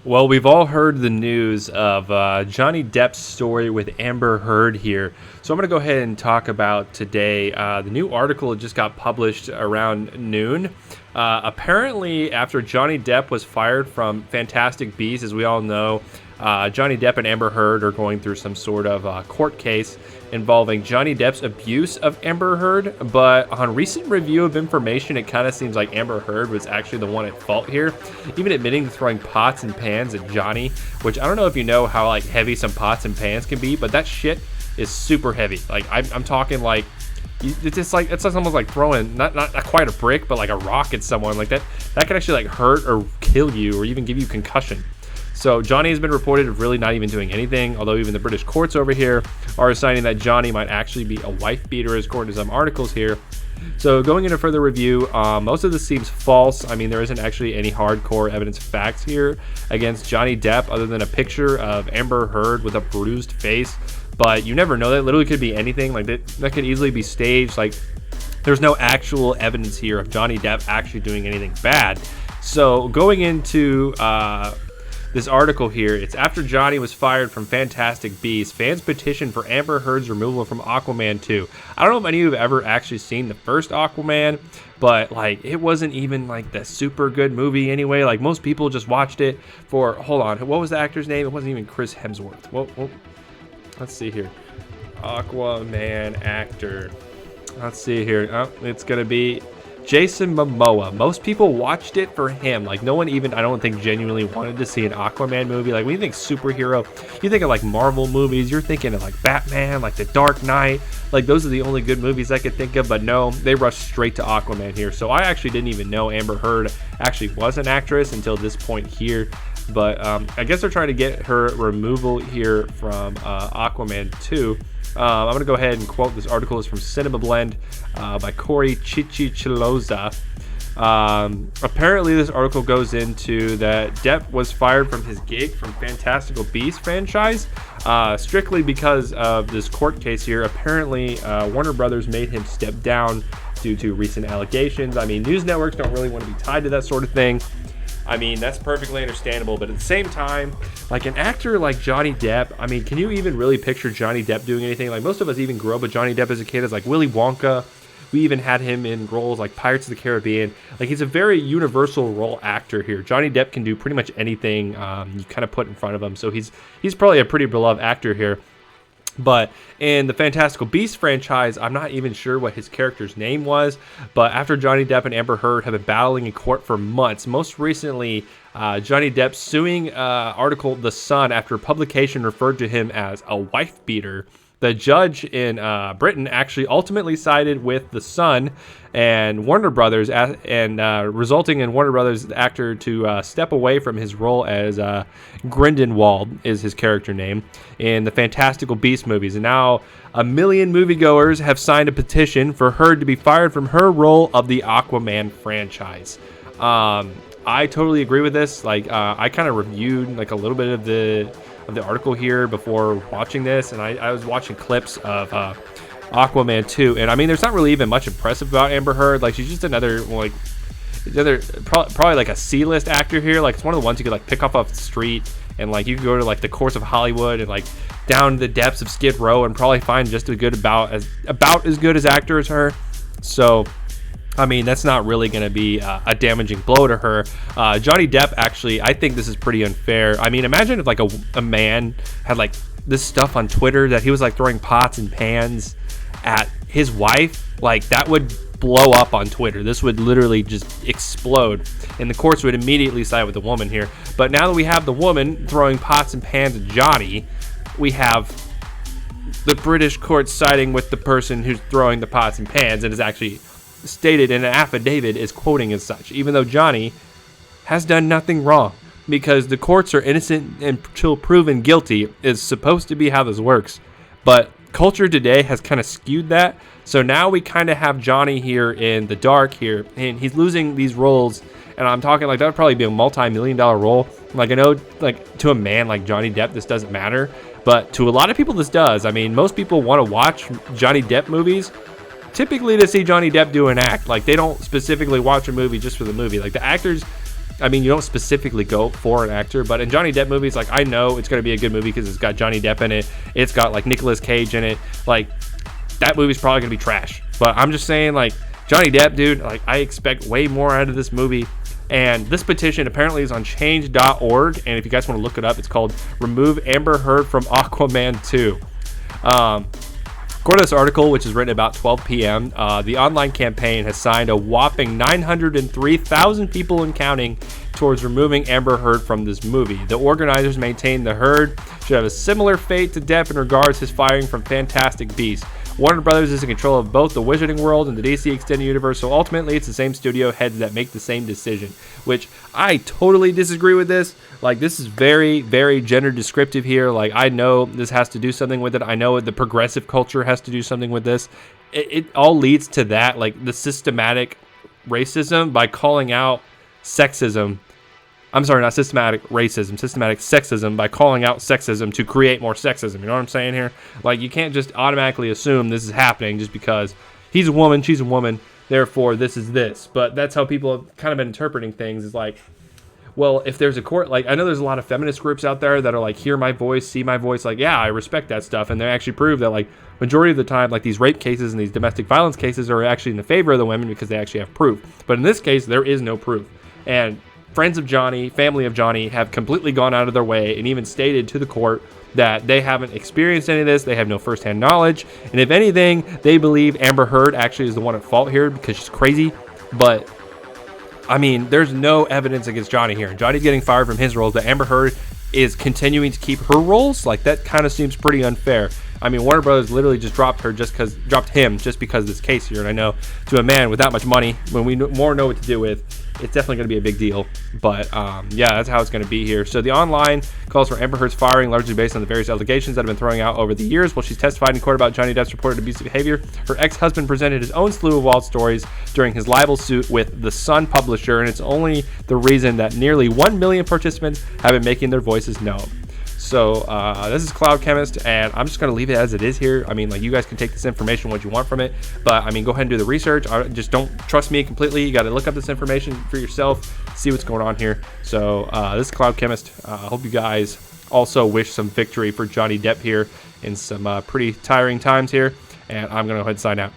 Well, we've all heard the news of Johnny Depp's story with Amber Heard here. So I'm going to go ahead and talk about today. The new article just got published around noon. Apparently, after Johnny Depp was fired from Fantastic Beasts, as we all know, Johnny Depp and Amber Heard are going through some sort of court case involving Johnny Depp's abuse of Amber Heard. But on recent review of information, it kind of seems like Amber Heard was actually the one at fault here, even admitting to throwing pots and pans at Johnny, which I don't know if you know how like heavy some pots and pans can be, but that shit is super heavy. Like I'm talking like it's almost like throwing not quite a brick, but like a rock at someone. Like that can actually like hurt or kill you or even give you concussion. So Johnny has been reported of really not even doing anything, although even the British courts over here are assigning that Johnny might actually be a wife beater, as according to some articles here. So going into further review, most of this seems false. I mean, there isn't actually any hardcore evidence facts here against Johnny Depp other than a picture of Amber Heard with a bruised face. But you never know. That literally could be anything. Like that could easily be staged. Like there's no actual evidence here of Johnny Depp actually doing anything bad. So going into this article here, it's after Johnny was fired from Fantastic Beasts, fans petitioned for Amber Heard's removal from Aquaman 2. I don't know if any of you have ever actually seen the first Aquaman, but like it wasn't even like the super good movie anyway. Like most people just watched it for, hold on, what was the actor's name? It wasn't even Chris Hemsworth. Well, let's see here. Aquaman actor. Let's see here. Oh, it's going to be Jason Momoa. Most people watched it for him. Like no one even, I don't think, genuinely wanted to see an Aquaman movie. Like when you think superhero, you think of like Marvel movies, you're thinking of like Batman, like The Dark Knight. Like those are the only good movies I could think of, but no, they rushed straight to Aquaman here. So I actually didn't even know Amber Heard actually was an actress until this point here. But I guess they're trying to get her removal here from Aquaman 2. I'm going to go ahead and quote this article. Is from Cinema Blend by Corey Chichichiloza. Apparently, this article goes into that Depp was fired from his gig from Fantastical Beasts franchise strictly because of this court case here. Apparently, Warner Brothers made him step down due to recent allegations. I mean, news networks don't really want to be tied to that sort of thing. I mean, that's perfectly understandable, but at the same time, like an actor like Johnny Depp, I mean, can you even really picture Johnny Depp doing anything? Like most of us even grew up with Johnny Depp as a kid, as like Willy Wonka. We even had him in roles like Pirates of the Caribbean. Like he's a very universal role actor here. Johnny Depp can do pretty much anything you kind of put in front of him. So he's probably a pretty beloved actor here. But in the Fantastical Beasts franchise, I'm not even sure what his character's name was. But after Johnny Depp and Amber Heard have been battling in court for months, most recently, Johnny Depp suing article The Sun after publication referred to him as a wife beater. The judge in Britain actually ultimately sided with The Sun and Warner Brothers, and resulting in Warner Brothers actor to step away from his role as Grindelwald is his character name in the Fantastical Beasts movies. And now 1 million moviegoers have signed a petition for Heard to be fired from her role of the Aquaman franchise. I totally agree with this. Like I kind of reviewed like a little bit of the article here before watching this, and I was watching clips of Aquaman 2, and I mean there's not really even much impressive about Amber Heard. Like she's just another probably like a C-list actor here. Like it's one of the ones you could like pick up off the street, and like you could go to like the course of Hollywood and like down the depths of Skid Row and probably find just about as good as actor as her. So I mean, that's not really going to be a damaging blow to her. Johnny Depp, actually, I think this is pretty unfair. I mean, imagine if like a man had like this stuff on Twitter that he was like throwing pots and pans at his wife. Like that would blow up on Twitter. This would literally just explode, and the courts would immediately side with the woman here. But now that we have the woman throwing pots and pans at Johnny, we have the British courts siding with the person who's throwing the pots and pans, and is actually stated in an affidavit is quoting as such, even though Johnny has done nothing wrong, because the courts are innocent until proven guilty is supposed to be how this works. But culture today has kind of skewed that, so now we kind of have Johnny here in the dark here, and he's losing these roles. And I'm talking like that would probably be a multi-million-dollar role. Like I know, like to a man like Johnny Depp, this doesn't matter, but to a lot of people this does. I mean, most people want to watch Johnny Depp movies typically to see Johnny Depp do an act. Like they don't specifically watch a movie just for the movie. Like the actors, I mean, you don't specifically go for an actor, but in Johnny Depp movies, like, I know it's going to be a good movie because it's got Johnny Depp in it. It's got, like, Nicolas Cage in it. Like, that movie's probably going to be trash. But I'm just saying, like, Johnny Depp, dude, like, I expect way more out of this movie. And this petition apparently is on change.org. And if you guys want to look it up, it's called Remove Amber Heard from Aquaman 2. According to this article, which is written about 12 p.m., the online campaign has signed a whopping 903,000 people and counting towards removing Amber Heard from this movie. The organizers maintain the Heard should have a similar fate to Depp in regards to his firing from Fantastic Beasts. Warner Brothers is in control of both the Wizarding World and the DC Extended Universe, so ultimately it's the same studio heads that make the same decision, which I totally disagree with this. Like, this is very, very gender descriptive here. Like, I know this has to do something with it. I know the progressive culture has to do something with this. It all leads to that, like, the systematic racism by calling out sexism. I'm sorry, not systematic racism, systematic sexism by calling out sexism to create more sexism. You know what I'm saying here? Like, you can't just automatically assume this is happening just because he's a woman, she's a woman, therefore this is this. But that's how people have kind of been interpreting things, is like, well, if there's a court, like, I know there's a lot of feminist groups out there that are like, hear my voice, see my voice, like, yeah, I respect that stuff. And they actually prove that, like, majority of the time, like, these rape cases and these domestic violence cases are actually in the favor of the women because they actually have proof. But in this case, there is no proof. And friends of Johnny, family of Johnny, have completely gone out of their way and even stated to the court that they haven't experienced any of this. They have no firsthand knowledge. And if anything, they believe Amber Heard actually is the one at fault here because she's crazy. But, I mean, there's no evidence against Johnny here. Johnny's getting fired from his roles, but Amber Heard is continuing to keep her roles. Like, that kind of seems pretty unfair. I mean, Warner Brothers literally just dropped him just because of this case here. And I know, to a man with that much money, when we more know what to do with, it's definitely going to be a big deal. But yeah, that's how it's going to be here. So the online calls for Amber Heard's firing largely based on the various allegations that have been throwing out over the years. While she's testified in court about Johnny Depp's reported abusive behavior, her ex-husband presented his own slew of wild stories during his libel suit with The Sun publisher, and it's only the reason that nearly 1 million participants have been making their voices known. So this is Cloud Chemist, and I'm just going to leave it as it is here. I mean, like, you guys can take this information what you want from it, but I mean, go ahead and do the research. Just don't trust me completely. You got to look up this information for yourself, see what's going on here. So this is Cloud Chemist. I hope you guys also wish some victory for Johnny Depp here in some pretty tiring times here, and I'm going to go ahead and sign out.